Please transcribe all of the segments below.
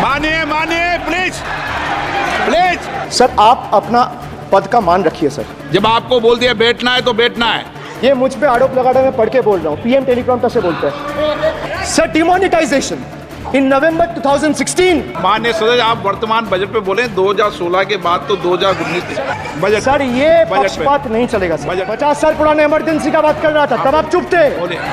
मानिए मानिए please please. Sir आप अपना पद का मान रखिए सर। जब आपको बोल दिया बैठना है तो बैठना है। ये मुझ पे आरोप लगा रहे हैं, मैं पढ़ के बोल रहा हूँ। पीएम टेलीप्रॉम्प्टर से बोलते हैं। सर डिमोनेटाइजेशन इन नवंबर 2016। माननीय सदस्य आप वर्तमान बजट पे बोले 2016 के बाद तो 2019 बजट। सर ये बजट पक्षपात नहीं चलेगा सर। बजट। 50 साल पुराने इमरजेंसी का बात कर रहा था, तब आप चुप थे,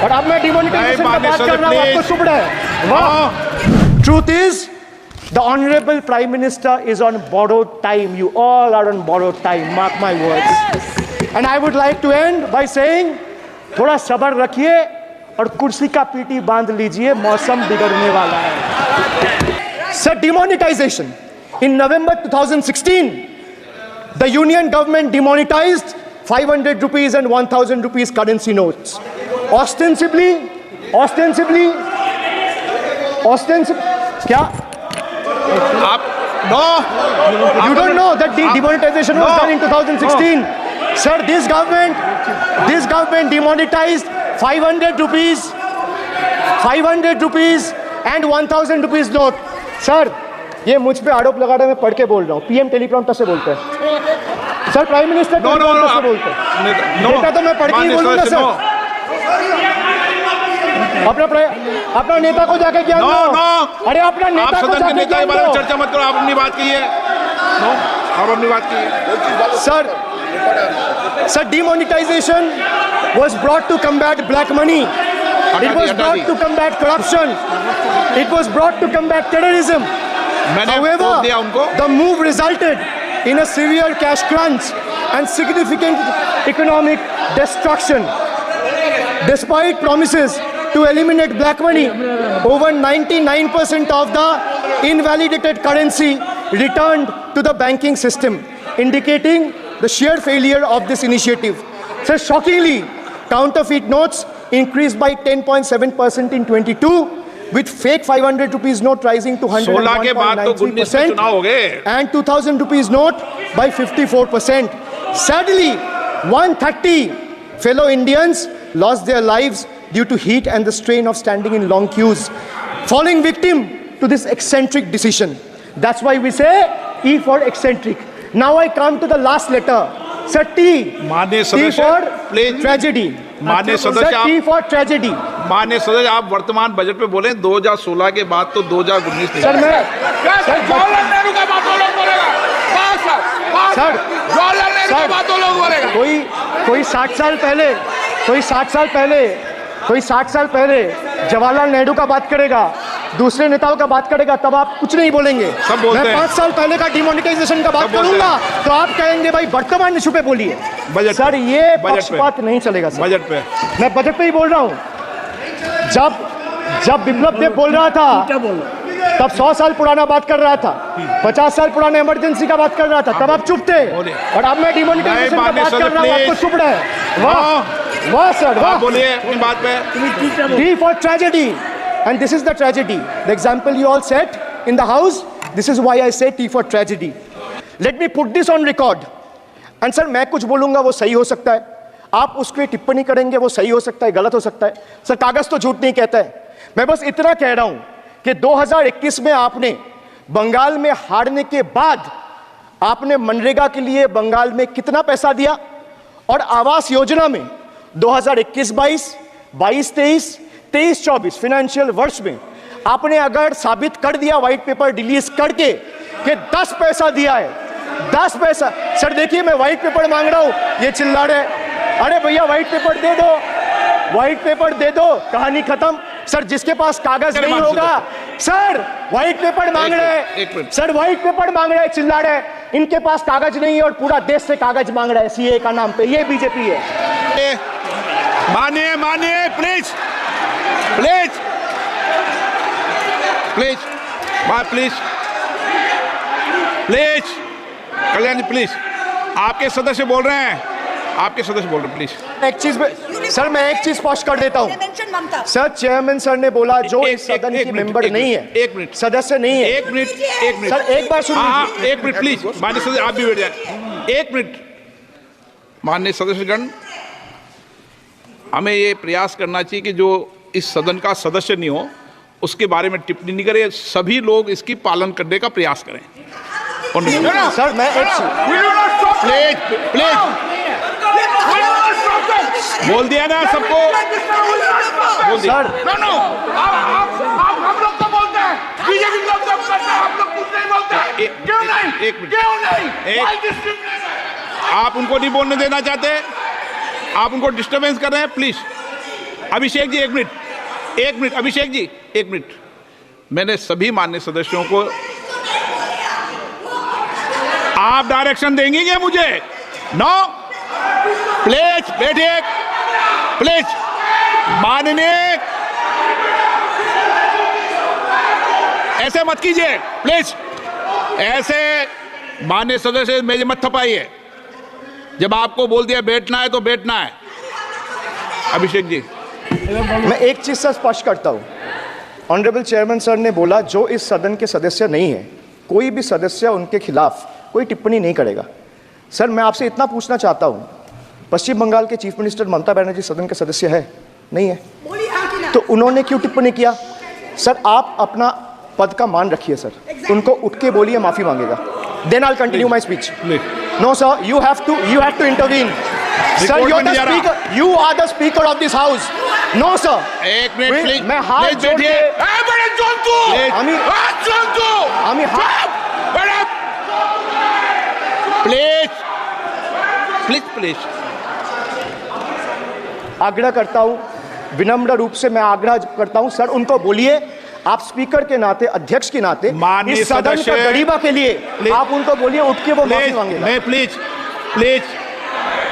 और अब मैं डिमोनेटाइजेशन का बात कर रहा हूँ, आपको चुप रहे। वाह। Truth is the honorable prime minister is on borrowed time. You all are on borrowed time, mark my words. And I would like to end by saying थोड़ा सब्र रखिए और कुर्सी का पीटी बांध लीजिए, मौसम बिगड़ने वाला है। Sir, demonetization in November 2016 the union government demonetized 500 rupees and 1000 rupees currency notes. Ostensibly क्या आप no you don't know that the demonetization was done in 2016. Sir, this government demonetized 500 rupees and 1000 rupees note. Sir, ये मुझ पे आरोप लगा रहे हैं, मैं पढ़ के बोल रहा हूँ। पीएम टेलीप्रॉम्प्टर से बोलते हैं सर। प्राइम मिनिस्टर टेलीप्रॉम्प्टर से बोलते हैं। नेता तो मैं पढ़ के ही बोलूंगा सर। अपना नेता को जाके ज्ञान दो। अरे अपना नेता को जाके ज्ञान दो। चर्चा मत करो, आप अपनी बात कीजिए। आप अपनी बात कीजिए। Sir, demonetization was brought to combat black money. It was brought to combat corruption. It was brought to combat terrorism. However, the move resulted in a severe cash crunch and significant economic destruction. Despite promises to eliminate black money, over 99% of the invalidated currency returned to the banking system, indicating the sheer failure of this initiative. So shockingly, counterfeit notes increased by 10.7% in 22, with fake 500 rupees note rising to 101.93% and 2000 rupees note by 54%. Sadly, 130 fellow Indians lost their lives due to heat and the strain of standing in long queues, falling victim to this eccentric decision. That's why we say E for eccentric. Now I come to the last letter. Sir, T. T for tragedy. Sir, T for tragedy. माननीय सदस्य आप वर्तमान budget पे बोले 2016 के बाद तो 2019 sir मैं जवाहरलाल नेहरू का बात लोग बोलेगा। जवाहरलाल नेहरू का बात लोग बोलेगा। कोई 60 साल पहले जवाहरलाल नेहरू का बात करेगा, दूसरे नेताओं का बात करेगा, तब आप कुछ नहीं बोलेंगे। सब बोलते मैं 5 साल पहले का डिमोनेटाइजेशन का बात करूंगा तो आप कहेंगे भाई वर्तमान इशू पे बोलिए। सर ये पक्षपात नहीं चलेगा सर। बजट पे मैं बजट पे ही बोल रहा हूँ। जब विप्लव देव बोल रहा था तब 100 साल पुराना बात कर रहा था, 50 साल पुराने इमरजेंसी का बात कर रहा था, तब आप चुप थे, और अब मैं डिमोनेटाइजेशन का बात कर रहा हूँ, आपको चुप रहे। वाह सर वाह। बोलिए अपनी बात पे। T for tragedy, and this is the tragedy. The example you all set in the house, this is why I say T for tragedy. Let me put this on record. And sir, मैं कुछ बोलूंगा वो सही हो सकता है, आप उस पर टिप्पणी करेंगे वो सही हो सकता है, गलत हो सकता है। सर कागज तो झूठ नहीं कहता है। मैं बस इतना कह रहा हूं कि 2021 में आपने बंगाल में हारने के बाद आपने मनरेगा के लिए बंगाल में कितना पैसा दिया, और आवास योजना में 2021-22, 22-23, 23-24 फाइनेंशियल वर्ष में आपने अगर साबित कर दिया व्हाइट पेपर रिलीज करके कि 10 पैसा दिया है, 10 पैसा। सर देखिए मैं व्हाइट पेपर मांग रहा हूं, ये चिल्ला रहे, अरे भैया व्हाइट पेपर दे दो, व्हाइट पेपर दे दो, कहानी खत्म। सर जिसके पास कागज नहीं होगा, सर व्हाइट पेपर मांग रहे हैं, सर व्हाइट पेपर मांग रहे हैं, चिल्ला रहे हैं, इनके पास कागज नहीं है और पूरा देश से कागज मांग रहा है सीए का नाम पे, ये बीजेपी है। मानिए प्लीज कल्याण प्लीज। आपके सदस्य बोल रहे हैं, प्लीज। एक चीज सर मैं एक चीज स्पष्ट कर देता हूँ सर, चेयरमैन सर ने बोला जो इस सदन की मेंबर नहीं है, एक मिनट सदस्य नहीं है। एक मिनट सर एक बार सुनिए। एक मिनट प्लीज। माननीय सदस्य आप भी बैठ जाए, एक मिनट। माननीय सदस्यगण, हमें ये प्रयास करना चाहिए कि जो इस सदन का सदस्य नहीं हो उसके बारे में टिप्पणी नहीं करें। सभी लोग इसकी पालन करने का प्रयास करें। सर मैं एक प्लीज प्लीज बोल दिया ना सबको, बोल दिया। सर आप हम लोग तो बोलते हैं, बीजेपी लोग तो करते हैं, हम लोग कुछ नहीं बोलते हैं। क्यों नहीं? एक मिनट, क्यों नहीं? एक- Why this discrimination? आप उनको नहीं बोलने देना चाहते, आप उनको डिस्टर्बेंस कर रहे हैं। प्लीज अभिषेक जी एक मिनट, एक मिनट अभिषेक जी एक मिनट। मैंने सभी माननीय सदस्यों को, आप डायरेक्शन देंगे क्या मुझे? नो, प्लीज बैठिए, प्लीज। माननीय, ऐसे मत कीजिए प्लीज, ऐसे माननीय सदस्य मेरे मत थपाइए। जब आपको बोल दिया बैठना है तो बैठना है। अभिषेक जी मैं एक चीज से स्पष्ट करता हूं। ऑनरेबल चेयरमैन सर ने बोला जो इस सदन के सदस्य नहीं है, कोई भी सदस्य उनके खिलाफ कोई टिप्पणी नहीं करेगा। सर मैं आपसे इतना पूछना चाहता हूं, पश्चिम बंगाल के चीफ मिनिस्टर ममता बनर्जी सदन के सदस्य है? नहीं है, तो उन्होंने क्यों टिप्पणी किया? सर आप अपना पद का मान रखिए सर, उनको उठ के बोलिए माफी मांगेगा। Then I continue my speech. No sir, you have to intervene. Sir you are the speaker, you are the speaker of this house. No sir, एक मिनट प्लीज, मैं हाथ जोड़ के बड़े जंतु, हाथ जंतु, प्लीज प्लीज प्लीज आग्रह करता हूं, विनम्र रूप से मैं आग्रह करता हूं सर, उनको बोलिए आप स्पीकर के नाते, अध्यक्ष के नाते, माननीय इस सदन सदस्य, का गरिमा के लिए आप उनको बोलिए उठ के वो माफी मांगेगा। नहीं प्लीज प्लीज,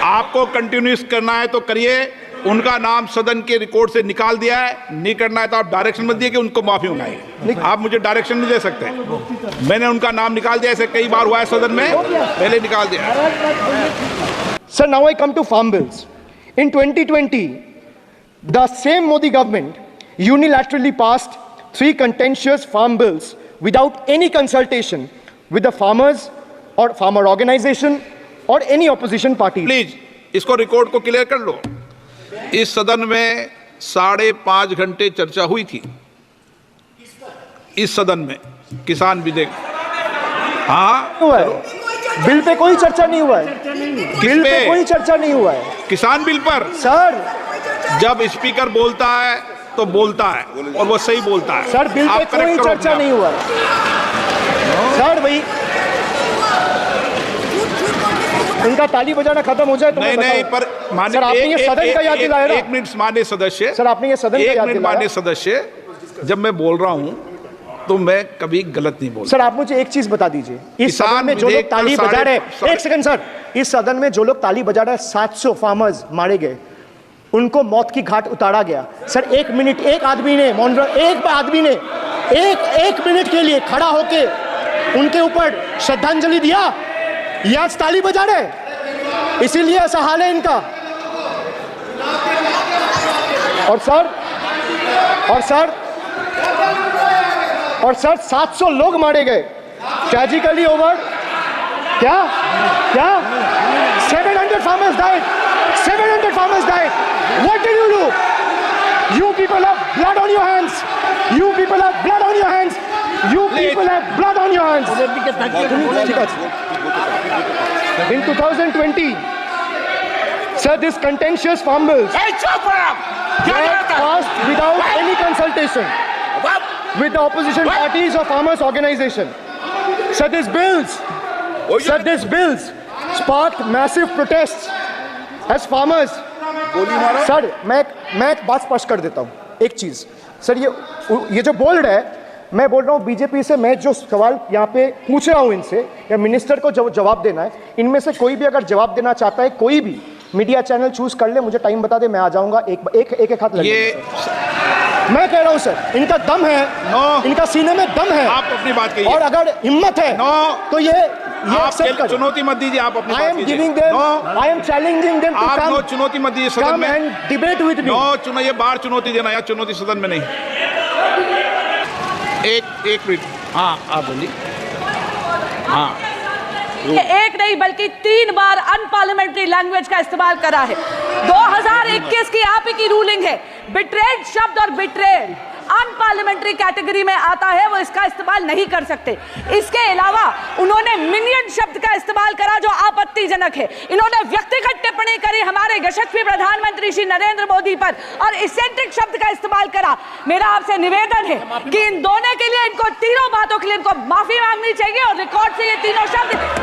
आपको कंटिन्यूस करना है तो करिए। उनका नाम सदन के रिकॉर्ड से निकाल दिया है, नहीं करना है तो आप डायरेक्शन मत दिए कि उनको माफी मंगाइए। आप मुझे डायरेक्शन नहीं दे सकते। मैंने उनका नाम निकाल दिया, ऐसे कई बार हुआ है सदन में, पहले निकाल दिया। Sir, now I come to farm bills. In 2020, the same Modi government unilaterally passed 3 contentious farm bills without any consultation with the farmers or farmer organization or any opposition party. Please इसको record को clear कर लो। इस सदन में 5.5 घंटे चर्चा हुई थी, इस सदन में किसान विधेयक। हाँ, हुआ है बिल पे कोई चर्चा नहीं हुआ है, बिल पे पे? कोई चर्चा नहीं हुआ है किसान बिल पर सर। जब स्पीकर बोलता है तो बोलता है और वो सही बोलता है। सर बिल पे आप correct कोई करो चर्चा अपने नहीं हुआ है सर। भाई इनका ताली बजाना खत्म हो जाए तो नहीं मैं नहीं, बताऊं। पर सर आपने ये सदन का याद दिलाया ना। एक मिनट माननीय सदस्य, सर आपने ये सदन का एक याद मिनट दिलाया। माननीय सदस्य, जब मैं बोल रहा हूं तो मैं कभी गलत नहीं बोलता। सर आप मुझे एक चीज बता दीजिए, इस किसान सदन में जो लोग विधेयक ताली पर बजा रहे हैं, साढ़े- एक सेकंड सर, इस सदन में जो लोग ताली बजा रहे हैं, 700 फार्मर्स मारे गए, उनको मौत की घाट उतारा गया। सर एक मिनट, एक आदमी ने एक मिनट के लिए खड़ा होके उनके ऊपर श्रद्धांजलि दिया, ये आज ताली बजा रहे हैं, इसीलिए ऐसा हाल है इनका। और सर 700 लोग मारे गए, ट्रेजिकली ओवर। क्या 700 farmers died, 700 farmers died. What did you do? You people have blood on your hands. You people have blood on your hands. You people have blood on your hands. In 2020, sir, this contentious farm bills were passed without any consultation with the opposition parties or farmers organization. Sir, these bills sparked massive protests as farmers. Sir मैं एक बात स्पष्ट कर देता हूँ, एक चीज sir, ये जो बोल रहा है, मैं बोल रहा हूँ बीजेपी से, मैं जो सवाल यहाँ पे पूछ रहा हूँ इनसे, या मिनिस्टर को जवाब देना है, इनमें से कोई भी अगर जवाब देना चाहता है, कोई भी मीडिया चैनल चूज कर ले, मुझे टाइम बता दे, मैं आ जाऊंगा। एक हाथ लगे। मैं कह रहा हूं सर, इनका दम है, इनका सीने में दम है, आप अपनी बात कहिए, और अगर हिम्मत है तो ये एक्सेप्ट कर। चुनौती मत दीजिए, आप अपनी बात कीजिए। I am challenging them to आप come, नो चुनौती मत दीजिए सदन come में। and debate with me. No ये बाहर चुनौती देना, या चुनौती सदन में नहीं। एक मिनट, हाँ आप बोलिए। हाँ, एक नहीं बल्कि 3 बार अनपार्लियामेंट्री लैंग्वेज का इस्तेमाल करा है। 2021 की आप ही की रूलिंग है, बिट्रेड शब्द और बिट्रेड अनपार्लियामेंट्री कैटेगरी में आता है वो इसका इस्तेमाल नहीं कर सकते। इसके अलावा उन्होंने मिनियन शब्द का इस्तेमाल करा जो आपत्तिजनक है। इन्होंने व्यक्तिगत टिप्पणी करी हमारे यशस्वी प्रधानमंत्री श्री नरेंद्र मोदी पर और इसेंट्रिक शब्द का इस्तेमाल करा। मेरा आपसे निवेदन है कि इन दोनों के लिए, इनको तीनों बातों के लिए इनको माफी मांगनी चाहिए और रिकॉर्ड से ये तीनों शब्द